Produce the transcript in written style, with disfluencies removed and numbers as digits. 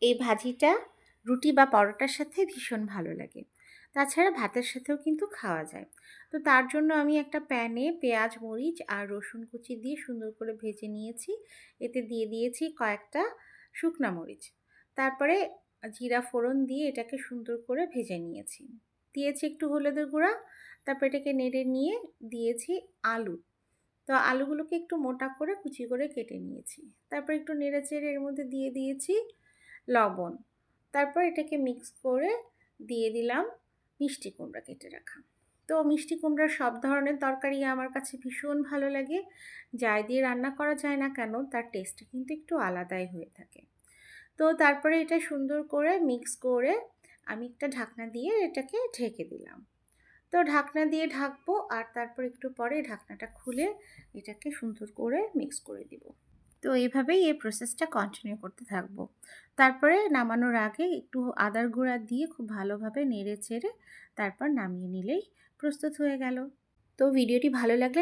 এই ভাজিটা রুটি বা পরোটার সাথে ভীষণ ভালো লাগে। তাছাড়া ভাতের সাথেও কিন্তু খাওয়া যায়। তো তার জন্য আমি একটা প্যানে পেঁয়াজ, মরিচ আর রসুন কুচি দিয়ে সুন্দর করে ভেজে নিয়েছি। এতে দিয়ে দিয়েছি কয়েকটা শুকনা মরিচ। তারপরে জিরা ফোড়ন দিয়ে এটাকে সুন্দর করে ভেজে নিয়েছি। দিয়েছি একটু হলুদের গুঁড়া, তারপর এটাকে নেড়ে নিয়ে দিয়েছি আলু। তো আলুগুলোকে একটু মোটা করে কুচি করে কেটে নিয়েছি। তারপর একটু নেড়ে চেড়ে এর মধ্যে দিয়ে দিয়েছি লবণ। তারপর এটাকে মিক্স করে দিয়ে দিলাম মিষ্টি কুমড়া কেটে রাখা। তো মিষ্টি কুমড়ার সব ধরনের তরকারি আমার কাছে ভীষণ ভালো লাগে। যাই দিয়ে রান্না করা যায় না কেন তার টেস্টটা কিন্তু একটু আলাদাই হয়ে থাকে। তো তারপরে এটা সুন্দর করে মিক্স করে আমি একটা ঢাকনা দিয়ে এটাকে ঢেকে দিলাম। তো ঢাকনা দিয়ে ঢাকবো আর তারপর একটু পরে ঢাকনাটা খুলে এটাকে সুন্দর করে মিক্স করে দিব। তো এইভাবেই এই প্রসেসটা কন্টিনিউ করতে থাকবো। তারপরে নামানোর আগে একটু আদার গুঁড়া দিয়ে খুব ভালোভাবে নেড়ে চেড়ে তারপর নামিয়ে নিলেই প্রস্তুত হয়ে গেল। তো ভিডিওটি ভালো লাগলে